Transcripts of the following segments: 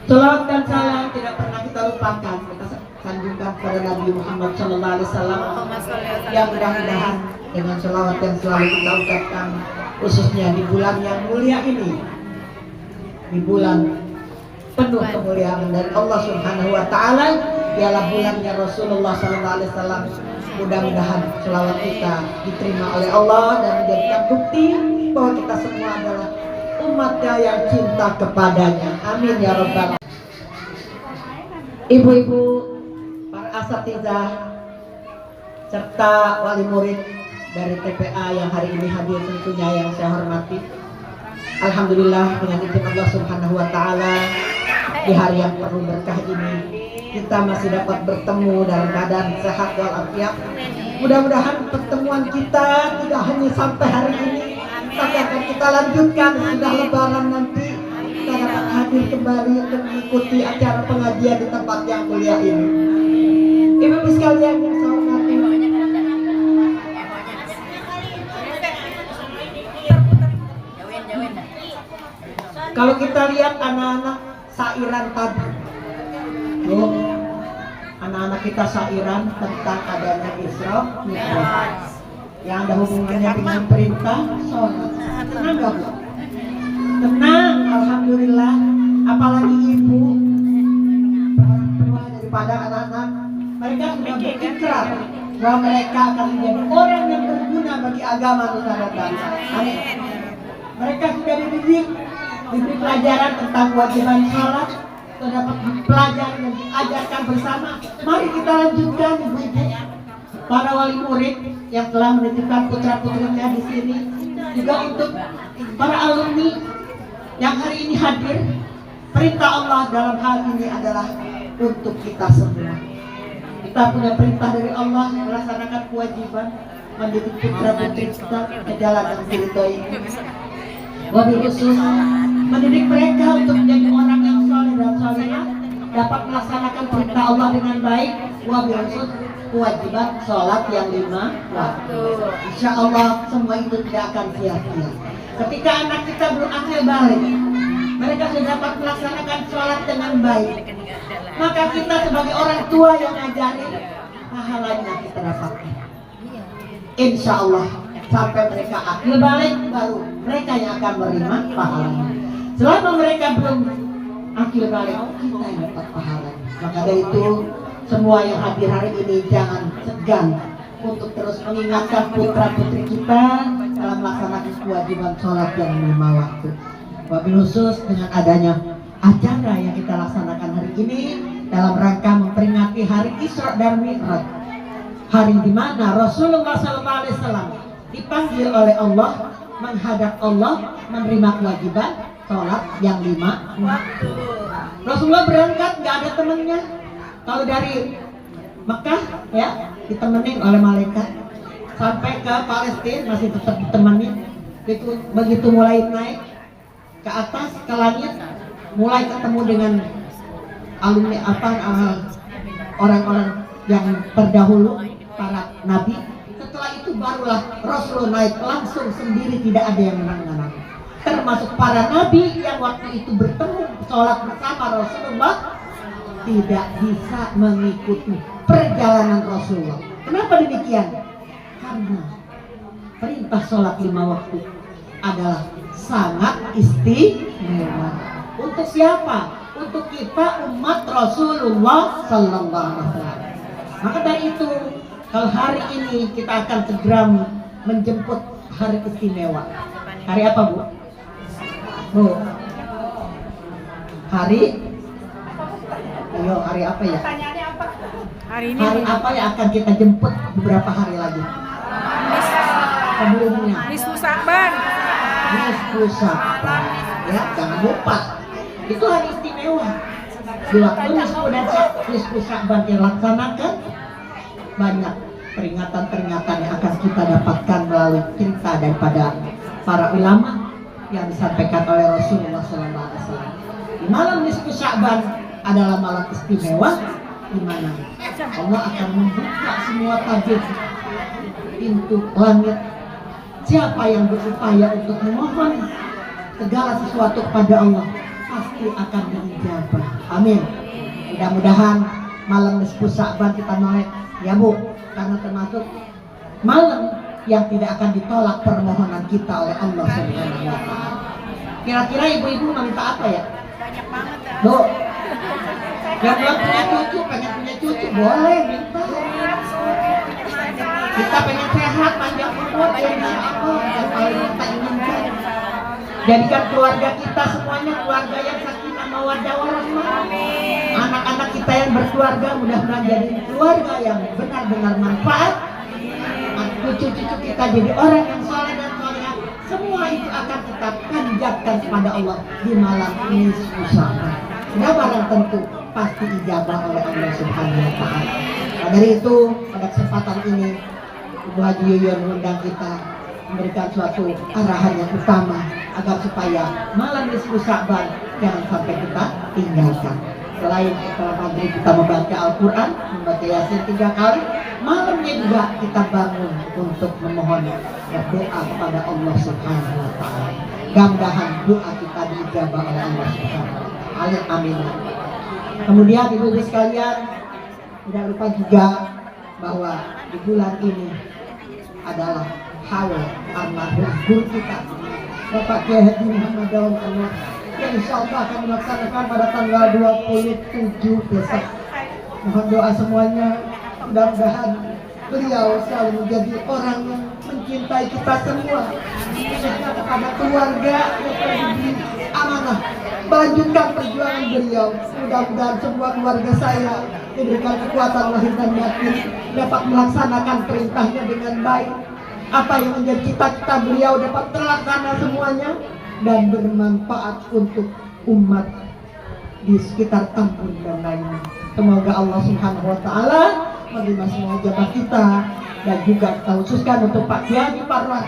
Salawat dan salam tidak pernah kita lupakan, kita sanjungkan pada Nabi Muhammad SAW yang mudah-mudahan dengan salawat yang selalu kita ucapkan khususnya di bulan yang mulia ini, di bulan penuh kemuliaan dari Allah Subhanahu wa Ta'ala, ialah bulannya Rasulullah SAW. Mudah-mudahan selawat kita diterima oleh Allah dan menjadikan bukti bahwa kita semua adalah umatnya yang cinta kepadanya. Amin ya Rabbal. Ibu-ibu, para asatizah serta wali murid dari TPA yang hari ini hadir tentunya yang saya hormati. Alhamdulillah dengan izin Allah Subhanahu wa Ta'ala, di hari yang penuh berkah ini kita masih dapat bertemu dalam keadaan sehat walafiat. Mudah-mudahan pertemuan kita tidak hanya sampai hari ini, tapi akan kita lanjutkan sudah lebaran nanti. Kita dapat hadir kembali untuk mengikuti acara pengajian di tempat yang mulia ini. Ibu-ibu sekalian yang saya hormati, kalau kita lihat anak-anak sairan tadi, anak-anak kita sairan tentang adanya Isra Mi'raj yang ada hubungannya dengan perintah sholat. Tenang gak Bu? Tenang, alhamdulillah. Apalagi ibu, orang tua daripada anak-anak, mereka sudah berikrar bahwa mereka akan menjadi orang yang berguna bagi agama Nusantara bangsa. Amin. Mereka sudah dididik, diberi pelajaran tentang kewajiban sholat, dapat belajar dan diajarkan bersama. Mari kita lanjutkan ibu-ibu, para wali murid yang telah menitipkan putra-putrinya di sini, juga untuk para alumni yang hari ini hadir. Perintah Allah dalam hal ini adalah untuk kita semua. Kita punya perintah dari Allah melaksanakan kewajiban mendidik putra-putri kita ke jalan yang diridhoi. Wabil khusus mendidik mereka untuk menjadi orang yang soleh dan solehah, dapat melaksanakan perintah Allah dengan baik. Wabil khusus kewajiban sholat yang 5 waktu. Insya Allah semua itu tidak akan sia-sia. Ketika anak kita belum akil balik, mereka sudah dapat melaksanakan sholat dengan baik, maka kita sebagai orang tua yang ngajarin, pahalanya kita dapatkan. Insya Allah sampai mereka akil balik, baru mereka yang akan menerima pahalanya. Selama mereka belum akil balik, kita yang dapat pahalanya. Maka dari itu, semua yang hadir hari ini jangan segan untuk terus mengingatkan putra-putri kita dalam melaksanakan kewajiban sholat yang 5 waktu. Wabil khusus dengan adanya acara yang kita laksanakan hari ini dalam rangka memperingati hari Isra dan Mi'raj, hari di mana Rasulullah SAW dipanggil oleh Allah menghadap Allah menerima kewajiban sholat yang 5 waktu. Rasulullah berangkat nggak ada temannya. Kalau dari Mekah ya ditemenin oleh malaikat, sampai ke Palestina masih tetap ditemani. Begitu mulai naik ke atas ke langit, mulai ketemu dengan alumni orang-orang yang terdahulu, para nabi. Setelah itu barulah Rasulullah naik langsung sendiri, tidak ada yang menangani. Termasuk para nabi yang waktu itu bertemu sholat bersama Rasulullah tidak bisa mengikuti perjalanan Rasulullah. Kenapa demikian? Karena perintah sholat 5 waktu adalah sangat istimewa. Untuk siapa? Untuk kita umat Rasulullah Sallallahu Alaihi Wasallam. Maka dari itu, kalau hari ini kita akan segera menjemput hari istimewa. Hari apa Bu? Bu, hari apa ya? Hari apa yang akan kita jemput beberapa hari lagi? Sebelumnya. Nisfu Sya'ban. Ya, jangan lupa. Itu hari istimewa. Di waktu Nisfu Sya'ban dilaksanakan, banyak peringatan-peringatan yang akan kita dapatkan melalui cerita daripada para ulama yang disampaikan oleh Rasulullah SAW. Di malam Nisfu Sya'ban adalah malam istimewa di mana Allah akan membuka semua tabir pintu langit. Siapa yang berupaya untuk memohon segala sesuatu kepada Allah, pasti akan diijabah. Amin. Mudah-mudahan malam nisfu Sya'ban kita melek ya Bu, karena termasuk malam yang tidak akan ditolak permohonan kita oleh Allah Subhanahu wa taala. Kira-kira ibu-ibu minta apa ya? Banyak banget ya. Bu, yang belum punya cucu, pengen punya cucu, boleh minta. Kita pengen sehat, panjang umur, insya Allah yang paling kita inginkan. Jadikan keluarga kita semuanya keluarga yang sakinah mawaddah warahmah. Anak-anak kita yang berkeluarga mudah-mudahan jadi keluarga yang benar-benar manfaat. Cucu-cucu kita jadi orang yang soleh dan solehah. Semua itu akan kita panjatkan kepada Allah di malam nisfu Sya'ban. Sudah barang tentu pasti ijabah oleh Allah Subhanahu wa taala. Nah, dari itu pada kesempatan ini Ibu Haji Yuyun mengundang kita memberikan suatu arahan yang utama agar supaya malam nisfu Sya'ban jangan sampai kita tinggalkan. Selain setelah maghrib kita membaca Al-Quran, membaca Yasin 3 kali, malamnya juga kita bangun untuk memohon berdoa kepada Allah Subhanahu wa taala. Mudah-mudahan doa kita diijabah oleh Allah Subhanahu wa taala. Amin. Kemudian ibu-ibu sekalian, tidak lupa juga bahwa di bulan ini adalah haul almarhum guru kita Bapak Kiai Haji Muhammad Daud Anwar yang insya Allah akan melaksanakan pada tanggal 27 besok. Mohon doa semuanya, mudah-mudahan beliau selalu menjadi orang yang mencintai kita semua, khususnya kepada keluarga yang telah diberi amanah. Melanjutkan perjuangan beliau, mudah-mudahan semua keluarga saya diberikan kekuatan lahir dan batin, dapat melaksanakan perintahnya dengan baik. Apa yang menjadi cita-cita beliau dapat terlaksana semuanya dan bermanfaat untuk umat di sekitar kampung dan lainnya. Semoga Allah Subhanahu wa taala menerima semua jabah kita, dan juga kita khususkan untuk Pak Kiai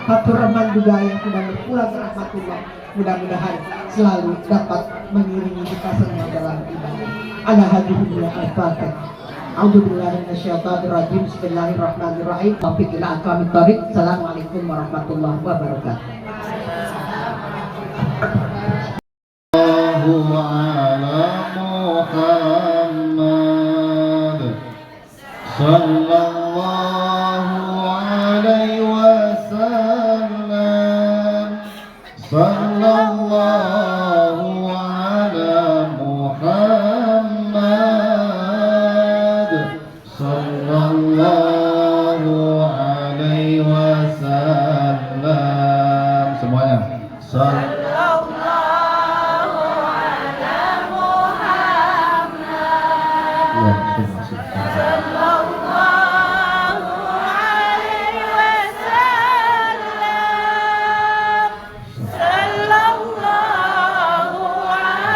Fatur Rahman juga yang sudah berpulang ke rahmatullah. Mudah-mudahan selalu dapat mengiringi kita semua dalam ibadah. Ala hadhihi al-Fatihah. A'udzubillahi minasyaitonir rajim. Bismillahirrahmanirrahim. Taufiq ila aqwamit thoriq. Assalamualaikum warahmatullahi wabarakatuh. Sallallahu alaihi wasallam. Sallallahu ala Muhammad. Sallallahu alaihi wasallam. Semuanya. Sallallahu ala Muhammad. Ya, Sallallahu ala Muhammad. Sallallahu alaihi wasallam. Sallallahu ala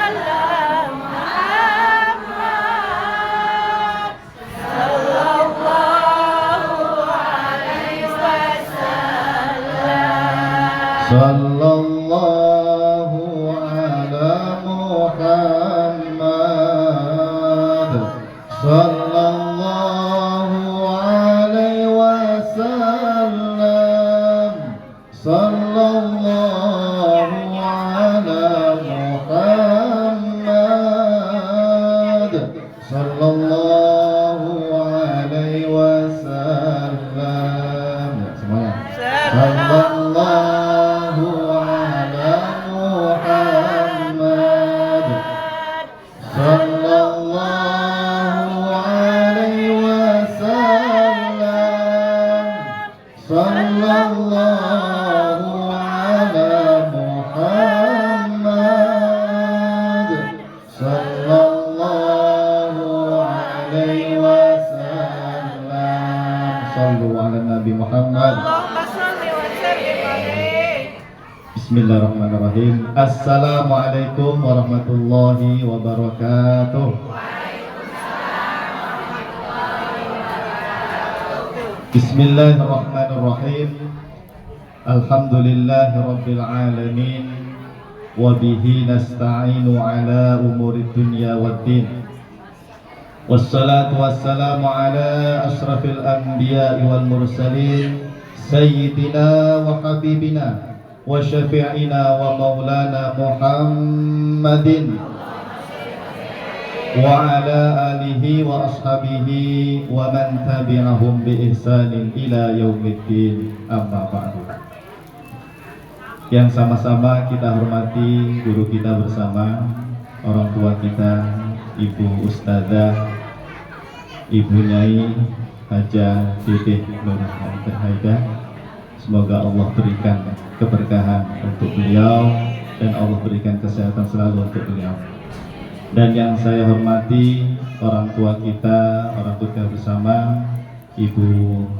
Muhammad. Sallallahu alaihi wasallam. Semuanya. Sallallahu ala Muhammad. Sallallahu alaihi wasallam. Sallallahu ala Muhammad. Sallallahu alaihi wasallam. Sallu ala Nabi Muhammad. Bismillahirrahmanirrahim. Assalamualaikum warahmatullahi wabarakatuh. Bismillahirrahmanirrahim. Alhamdulillahi rabbil alamin. Wa bihi nasta'inu ala umuri dunya waddin. Wassalatu wassalamu ala asrafil anbiya'i wal mursalin, sayyidina wa habibina وشفيعنا ومولانا محمد وعلى آله وأصحابه ومن تبعهم بإحسان إلى يوم الدين أما بعد. Yang sama-sama kita hormati guru kita bersama, orang tua kita, Ibu Ustazah, Ibu Nyai Hajah Dedeh Nur Haidah. Semoga Allah berikan keberkahan untuk beliau dan Allah berikan kesehatan selalu untuk beliau. Dan yang saya hormati orang tua kita bersama, Ibu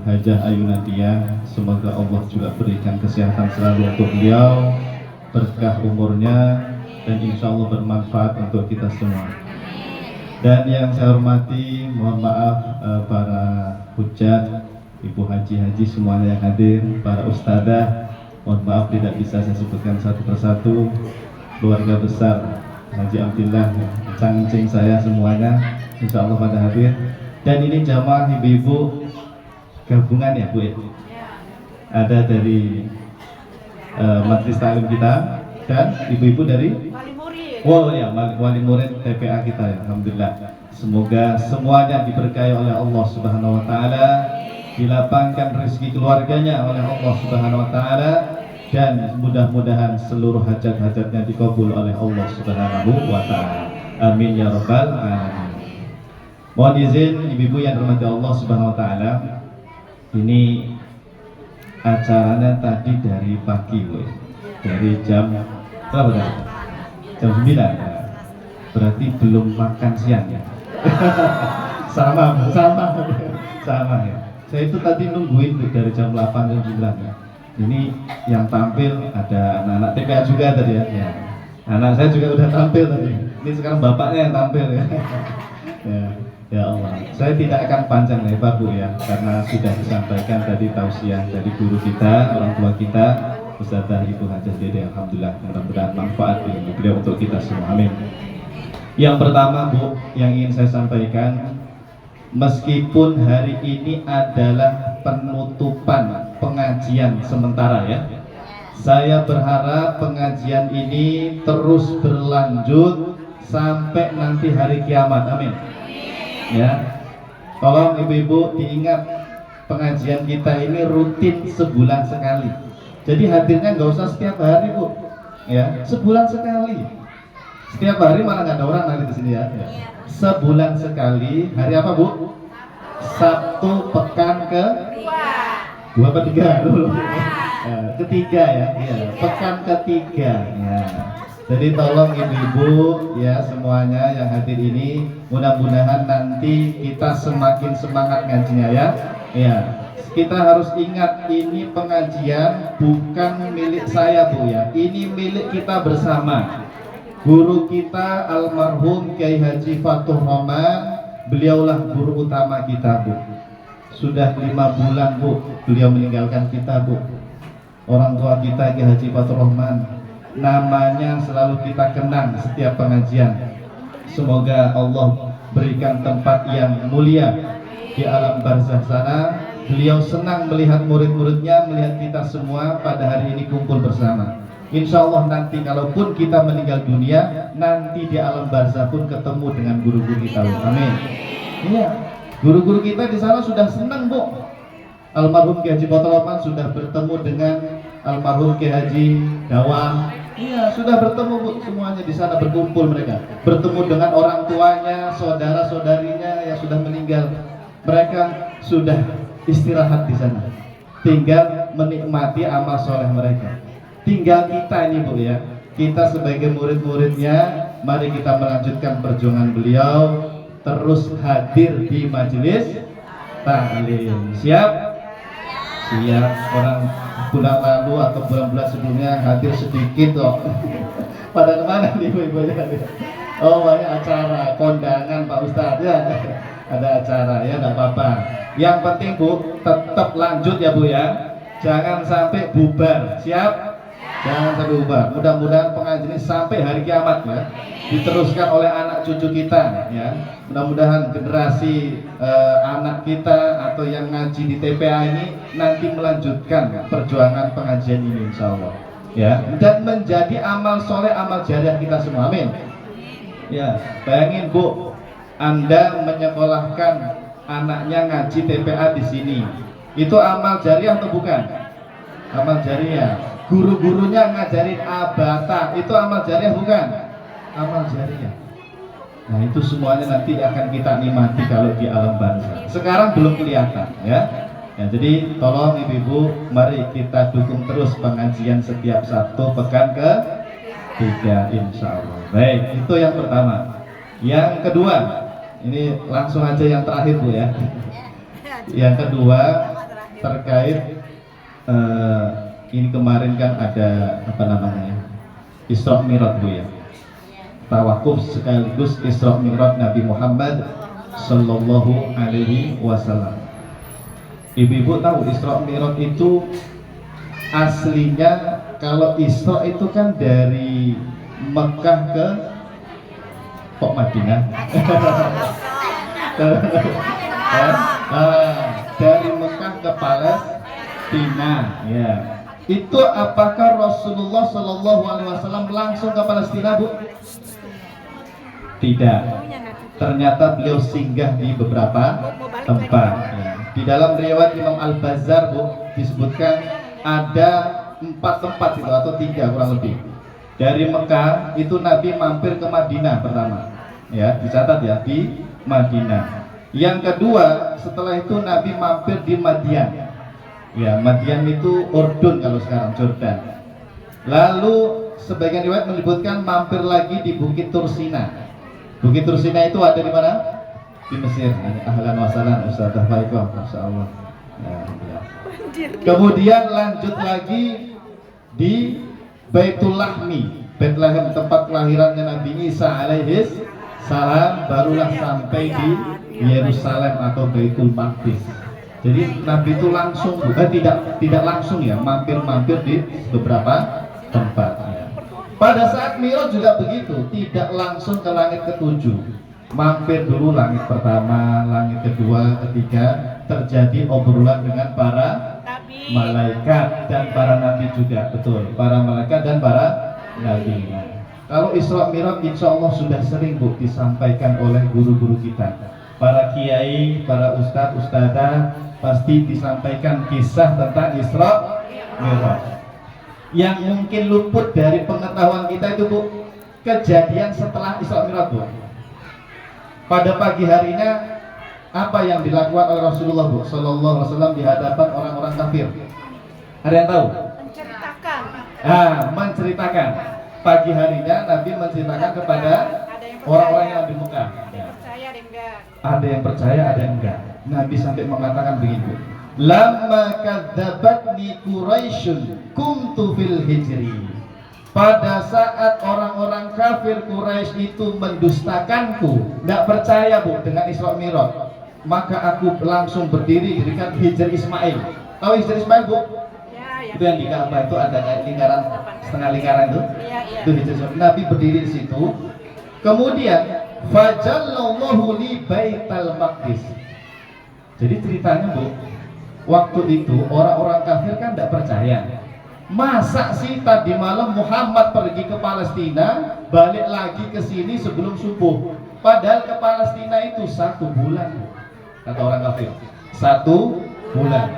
Hajah Ayunatia, semoga Allah juga berikan kesehatan selalu untuk beliau, berkah umurnya, dan insya Allah bermanfaat untuk kita semua. Dan yang saya hormati, mohon maaf para hujat, Ibu Haji semuanya yang hadir, para ustadzah, mohon maaf tidak bisa saya sebutkan satu persatu, keluarga besar Haji Abdillah, cangcing saya semuanya, insya Allah pada hadir. Dan ini jamaah ibu-ibu gabungan ya Bu ya? Ada dari majelis taklim kita dan ibu-ibu dari Wali murid. wow ya, wali murid TPA kita ya. Alhamdulillah. Semoga semuanya diberkahi oleh Allah Subhanahu wa taala, dilapangkan rezeki keluarganya oleh Allah Subhanahu wa taala, dan mudah-mudahan seluruh hajat-hajatnya dikabul oleh Allah Subhanahu wa taala. Amin ya rabbal alamin. Mohon izin ibu-ibu yang dirahmati Allah Subhanahu wa taala, ini acaranya tadi dari pagi, Bu. Dari jam berapa? Jam 9. Berarti belum makan siang ya. sama ya. Saya itu tadi nungguin Bu, dari jam 8 jam 9 ya. Ini yang tampil ada anak-anak TPA juga tadi ya. Ya. Anak saya juga udah tampil tadi. Ini sekarang bapaknya yang tampil ya. Ya. Ya Allah, saya tidak akan panjang lebar Bu ya, karena sudah disampaikan tadi tausiah dari guru kita, orang tua kita, Ustazah Ibu Hajah Dede. Alhamdulillah, mudah-mudahan manfaat ilmu beliau untuk kita semua. Amin. Yang pertama Bu, yang ingin saya sampaikan, meskipun hari ini adalah penutupan pengajian sementara ya, saya berharap pengajian ini terus berlanjut sampai nanti hari kiamat. Amin. Ya, tolong ibu-ibu diingat, pengajian kita ini rutin sebulan sekali. Jadi hadirnya nggak usah setiap hari Bu, ya sebulan sekali. Setiap hari malah nggak ada orang nanti di sini ya. Sebulan sekali. Hari apa Bu? Sabtu pekan ke dua apa tiga dulu? Ketiga ya, pekan ketiga. Ya. Jadi tolong ibu-ibu ya semuanya yang hadir ini, mudah-mudahan nanti kita semakin semangat ngajinya ya. Ya, kita harus ingat ini pengajian bukan milik saya Bu ya, ini milik kita bersama. Guru kita almarhum Kiai Haji Fathur Rahman, beliaulah guru utama kita Bu. Sudah 5 bulan Bu, beliau meninggalkan kita Bu. Orang tua kita Kiai Haji Fathur Rahman, namanya selalu kita kenang setiap pengajian. Semoga Allah berikan tempat yang mulia di alam barzah sana. Beliau senang melihat murid-muridnya, melihat kita semua pada hari ini kumpul bersama. Insya Allah nanti kalaupun kita meninggal dunia, nanti di alam barzah pun ketemu dengan guru-guru kita. Amin. Iya, guru-guru kita di sana sudah senang Bu. Almarhum Kiai Haji Fathur Rahman sudah bertemu dengan almarhum Kiai Haji Dawang. Iya, sudah bertemu Bu, semuanya di sana berkumpul mereka. Bertemu dengan orang tuanya, saudara-saudarinya yang sudah meninggal. Mereka sudah istirahat di sana. Tinggal menikmati amal soleh mereka. Tinggal kita ini Bu ya. Kita sebagai murid-muridnya, mari kita melanjutkan perjuangan beliau, terus hadir di majelis taklim. Siap? Siap. Orang bulan lalu atau bulan-bulan sebelumnya hadir sedikit kok. Pada kemana nih ibu-ibunya? Oh banyak acara, kondangan Pak Ustadz ya. Ada acara ya, enggak apa-apa. Yang penting Bu, tetap lanjut ya Bu ya. Jangan sampai bubar. Siap? Jangan sampai bubar. Mudah-mudahan pengajian ini sampai hari kiamat ya. Diteruskan oleh anak cucu kita ya. Mudah-mudahan generasi anak kita atau yang ngaji di TPA ini nanti melanjutkan perjuangan pengajian ini insya Allah. ya, dan menjadi amal soleh, amal jariah kita semua. Amin. Ya, bayangin Bu, Anda menyekolahkan anaknya ngaji TPA di sini, itu amal jariah atau bukan? Amal jariah. Guru-gurunya ngajarin abata, itu amal jariah bukan? Amal jariah. Nah, itu semuanya nanti akan kita nikmati kalau di alam barzakh. Sekarang belum kelihatan, ya. Ya, jadi tolong ibu-ibu, mari kita dukung terus pengajian setiap Sabtu pekan ke-3 insya Allah. Baik, itu yang pertama. Yang kedua, ini langsung aja yang terakhir Bu ya. Yang kedua terkait ini kemarin kan ada apa namanya, Isra Mi'raj Bu ya. Tawakuf sekaligus Isra Mi'raj Nabi Muhammad Sallallahu Alaihi Wasallam. Ibu-ibu tahu Isra Mi'raj itu aslinya, kalau Isra itu kan dari Mekah ke Madinah. Dari Mekah ke Palestina, ya. Itu apakah Rasulullah Shallallahu Alaihi Wasallam langsung ke Palestina, Bu? Tidak. Ternyata beliau singgah di beberapa tempat. Ya. Di dalam riwayat Imam Al-Bazzar, Bu, disebutkan ada 4 tempat itu atau 3 kurang lebih. Dari Mekah itu Nabi mampir ke Madinah pertama, ya, dicatat ya, di Madinah. Yang kedua, setelah itu Nabi mampir di Madian. Ya, Madian itu Urdun kalau sekarang, Jordan. Lalu sebagian riwayat menyebutkan mampir lagi di Bukit Tursina. Bukit Tursina itu ada di mana? Di Mesir. Ahlan wa sahlan Ustazah Faikoh, masyaallah. Ya. Kemudian lanjut lagi di Baitul Lahmi, Bethlehem, tempat kelahirannya Nabi Isa alaihi salam, barulah sampai di Yerusalem atau Baitul Maqdis. Jadi Nabi itu langsung, tidak langsung ya, mampir-mampir di beberapa tempat. Ya. Pada saat Mi'raj juga begitu, tidak langsung ke langit ke-7, mampir dulu langit pertama, langit kedua, ketiga, terjadi obrolan dengan para malaikat dan para nabi juga, betul, para malaikat dan para nabi. Kalau Isra Mi'raj insya Allah sudah sering Bu disampaikan oleh guru-guru kita, para kiai, para ustadz, ustadzah, pasti disampaikan kisah tentang Isra Mi'raj. Yang mungkin luput dari pengetahuan kita itu Bu, kejadian setelah Isra Mi'raj Bu. Pada pagi harinya apa yang dilakukan oleh Rasulullah Bu Sallallahu Alaihi Wasallam di hadapan orang-orang kafir? Ada yang tahu? Menceritakan. Menceritakan. Pagi harinya Nabi menceritakan kepada orang-orang yang di Mekah. Percaya ada enggak? Ada yang percaya, ada yang enggak. Nabi sampai mengatakan begitu. Lamma kadzabatni Quraisyun kuntu fil hijri. Pada saat orang-orang kafir Quraisy itu mendustakanku, tidak percaya Bu dengan Isra Mi'raj, maka aku langsung berdiri di dekat Hijr Ismail. Tahu Hijr Ismail Bu? Ya. Itu yang di Ka'bah itu ada lingkaran, setengah lingkaran itu. Ya. Itu Hijr Ismail. Nabi berdiri di situ. Kemudian fajallallahu li Baital Maqdis. Jadi ceritanya Bu, waktu itu orang-orang kafir kan tidak percaya. Masa sih tadi malam Muhammad pergi ke Palestina, balik lagi ke sini sebelum subuh? Padahal ke Palestina itu 1 bulan, kata orang kafir. 1 bulan.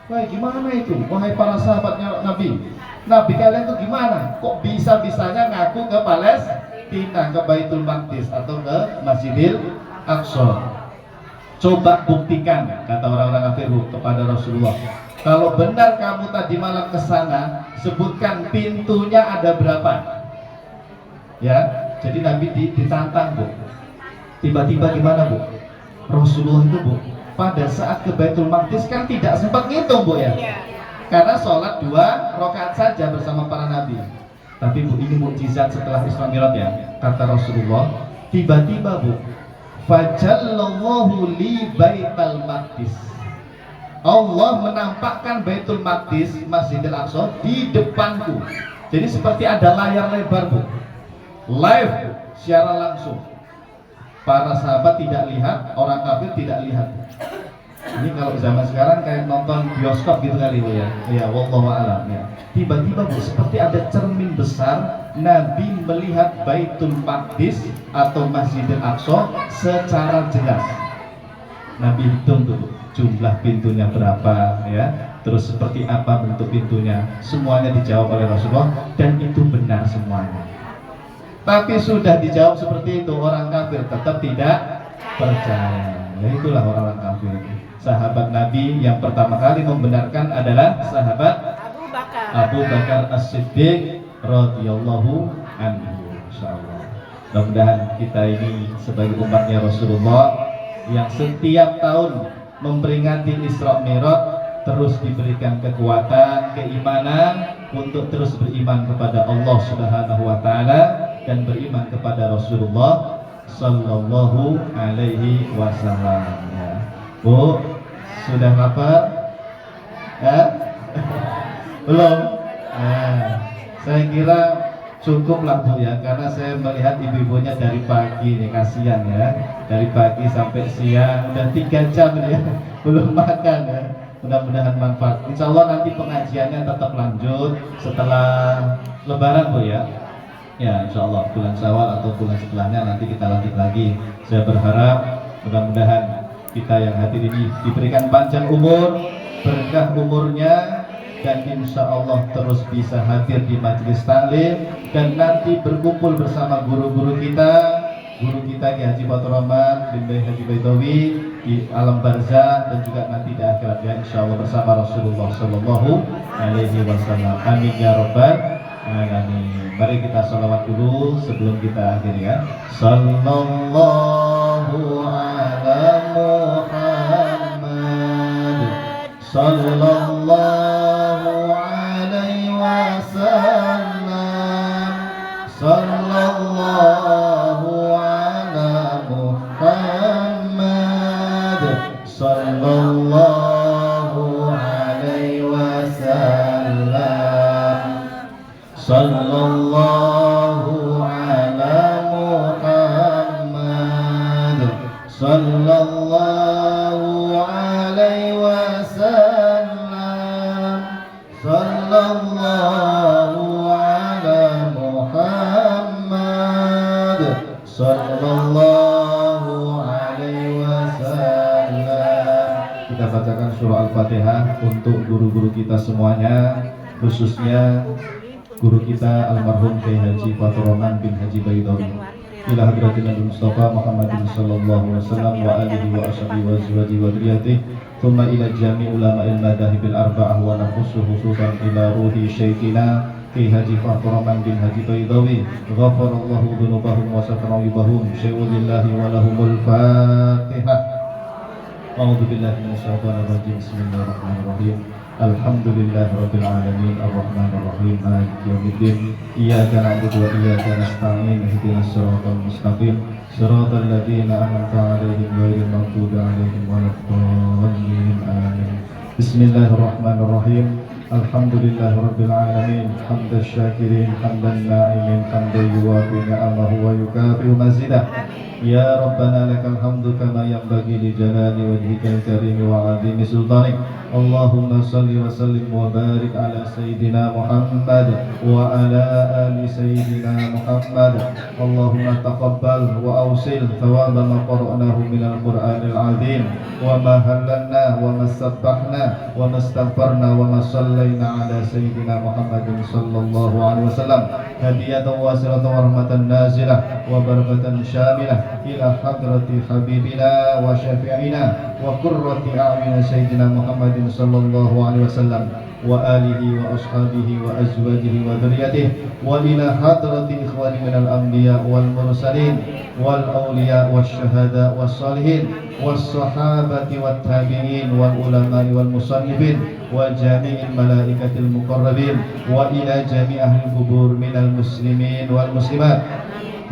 Wah, gimana itu? Wahai para sahabatnya Nabi, Nabi kalian tuh gimana? Kok bisa-bisanya ngaku ke Palestina, ke Baitul Maqdis atau ke Masjidil Aqsa? Coba buktikan, kata orang-orang kafir kepada Rasulullah. Kalau benar kamu tadi malam ke sana, sebutkan pintunya ada berapa. Ya, jadi Nabi ditantang Bu. Tiba-tiba gimana Bu? Rasulullah itu Bu, pada saat ke Baitul Maqdis kan tidak sempat ngitung Bu ya. Karena sholat 2 rakaat saja bersama para nabi. Tapi Bu, ini mukjizat setelah Isra Mi'raj ya. Kata Rasulullah, tiba-tiba Bu, fajallallahu li Baital Maqdis. Allah menampakkan Baitul Maqdis, Masjidil Aqsa di depanku. Jadi seperti ada layar lebar Bu, live secara langsung. Para sahabat tidak lihat, orang kafir tidak lihat. Ini kalau zaman sekarang kayak nonton bioskop gitu kali Bu ya. Ya, wallahu a'lam ya. Tiba-tiba Bu, seperti ada cermin besar, Nabi melihat Baitul Maqdis atau Masjidil Aqsa secara jelas. Nabi hitung tuh jumlah pintunya berapa ya, terus seperti apa bentuk pintunya, semuanya dijawab oleh Rasulullah dan itu benar semuanya. Tapi sudah dijawab seperti itu, orang kafir tetap tidak percaya. Ya itulah orang-orang kafir. Sahabat Nabi yang pertama kali membenarkan adalah sahabat Abu Bakar. Abu Bakar As-Siddiq radhiyallahu anhu. Insyaallah. Mudah-mudahan kita ini sebagai umatnya Rasulullah yang setiap tahun memperingati Isra Mi'raj terus diberikan kekuatan, keimanan untuk terus beriman kepada Allah Subhanahu wa taala dan beriman kepada Rasulullah sallallahu alaihi wasallam ya. Bu, sudah lapar? Belum? Saya kira cukuplah Bu ya, karena saya melihat ibu-ibunya dari pagi nih, kasihan ya, dari pagi sampai siang udah 3 jam ya belum makan ya. Mudah-mudahan manfaat. Insya Allah nanti pengajiannya tetap lanjut setelah Lebaran Bu ya. Ya Insya Allah bulan Syawal atau bulan setelahnya nanti kita lanjut lagi. Saya berharap mudah-mudahan kita yang hadir ini diberikan panjang umur, berkah umurnya, dan insya Allah terus bisa hadir di majelis taklim dan nanti berkumpul bersama guru-guru kita, guru kita Ki Haji Fathur Rahman bin Haji Baitawi di alam barzah dan juga nanti di akhirat ya insya Allah bersama Rasulullah Sallallahu Alaihi Wasallam. Amin ya Rabbal Alamin. Mari kita sholawat dulu sebelum kita akhiri ya. Sallallahu ala Muhammad, sallallahu alaihi wasallam, sallallahu ala Muhammad, sallallahu alaihi wasallam, sallallahu ala Muhammad, sallallahu alaihi wasallam, sallallahu ala Muhammad, sallallahu alaihi wasallam. Kita bacakan surah Al-Fatihah untuk guru-guru kita semuanya, khususnya guru kita almarhum Kiai Haji Fathur Rahman bin Haji Baitawi. Ila hadratin Nabi Mustafa Muhammadin sallallahu alaihi wasallam wa alihi wa ashabihi wa azwajihi wa dzurriyyatihi, thumma ila jami' ulama'il madhahibil arba'ah wa nafsu khususan ila ruhi syaikhina Kiai Haji Fathur Rahman bin Haji Baitawi. Ghafarallahu dzunubahum wa satara aibahum. Syai'ulillahi wa lahumul Fatihah. A'udzu billahi minasyaitonir rajim. Bismillahirrahmanirrahim. Alhamdulillahirabbil alamin arrahmanir rahim maliki yaumiddin iyyaka na'budu wa iyyaka nasta'in ihdinas siratal mustaqim siratal ladzina an'amta 'alaihim ghairil maghdubi 'alaihim waladdallin amin. Bismillahirrahmanirrahim. Alhamdulillahirabbil alamin hamdasy syakirin hamdan na'imin hamdan yuwafi ni'amahu wa yukafi'u mazidah. Ya Rabbana lakal hamdu kama yanbaghi li jalali wajhikal karim wa 'azimi sultanik. Allahumma salli wa sallim wa barik ala sayyidina Muhammad wa ala ali sayyidina Muhammad. Allahumma taqabbal wa awsil thawaba ma qara'nahu minal Qur'anil 'azim wa ma hallalna wa ma sabbahna wa ma astaghfarna wa ma sallaina ala sayyidina Muhammadin sallallahu alaihi wasallam hadiyatan wasilatan wa rahmatan nazilah wa barakatan syamilah ila hadrati habibina wa syafi'ina wa qurrati a'yuna sayyidina Muhammadin sallallahu alaihi wasallam wa alihi wa ashabihi wa azwajihi wa dzurriyyatihi wa ila hadrati ikhwani minal anbiya wal mursalin wal awliya wasyuhada was salihin was sahabati wat tabi'in wal ulama'i wal musannifin wa jami'il malaikatil muqarrabin wa ila jami' ahli kubur minal muslimin wal muslimat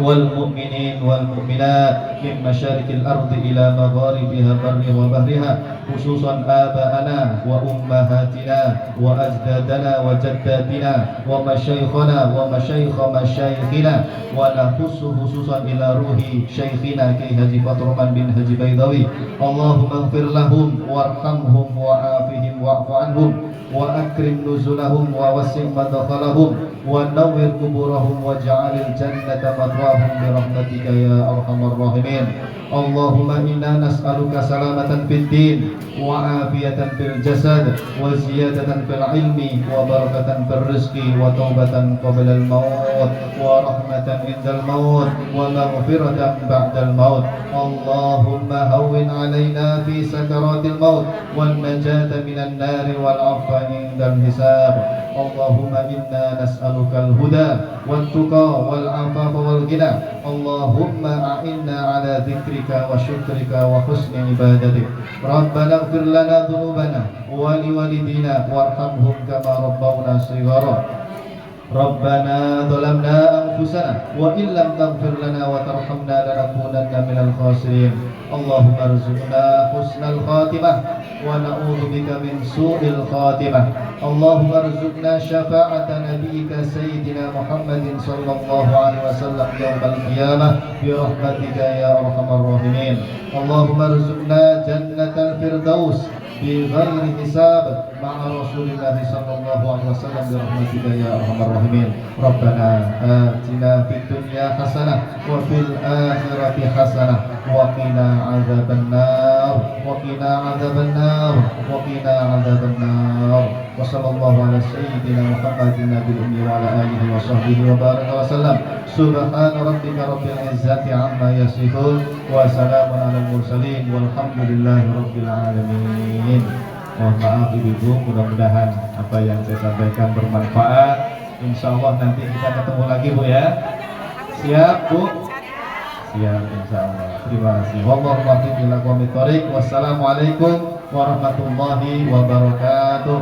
والمؤمنين والمؤمنات من مشارق الأرض إلى مغاربها برها وبحرها، خصوصا آباءنا وأمهاتنا وأجدادنا وجداتنا ومشايخنا ومشايخ مشايخنا، ونخص خصوصا إلى روح شيخنا كي حجي فطرمان بن حجي بيضاوي. اللهم اغفر لهم وارحمهم وعافهم واعف عنهم وأكرم نزلهم ووسع مدخلهم ونور قبورهم واجعل الجنة مثواهم برحمتك يا أرحم الراحمين. اللهم إنا نسألك سلامة في الدين وعافية في الجسد وزيادة في العلم وبركة في الرزق وتوبة قبل الموت ورحمة عند الموت ومغفرة بعد الموت. اللهم هون علينا في سكرات الموت والنجاة من النار والعفو عند الحساب. اللهم إنا نسألك الهدى والتقى والعفاف والغنى. اللهم أعنا على ذكرك وشكرك وحسن عبادتك. ربنا اغفر لنا ذنوبنا ولوالدينا وارحمهم كما ربونا صغارا. ربنا ظلمنا أنفسنا وإن لم تغفر لنا وترحمنا لنكونن من الخاسرين. اللهم ارزقنا حسن الخاتمة ونعوذ بك من سوء الخاتمة. اللهم ارزقنا شفاعة نبيك سيدنا محمد صلى الله عليه وسلم يوم القيامة برحمتك يا أرحم الراحمين. اللهم ارزقنا جنة الفردوس بغير حساب مع رسول الله صلى الله عليه وسلم برحمتك يا أرحم الراحمين. ربنا آتنا في الدنيا حسنة وفي الآخرة حسنة وقنا عذاب النار وقنا عذاب النار وقنا عذاب النار. وصلى الله على سيدنا محمد النبي الأمي وعلى آله وصحبه وبارك وسلم. سبحان ربك رب العزة عما يصفون وسلام على المرسلين والحمد لله رب العالمين. Mohon maaf ibu-ibu, mudah-mudahan apa yang saya sampaikan bermanfaat. Insya Allah nanti kita ketemu lagi bu ya. Siap bu? Siap insya Allah. Terima kasih. Wallahu a'lam bishawab. Wassalamualaikum warahmatullahi wabarakatuh.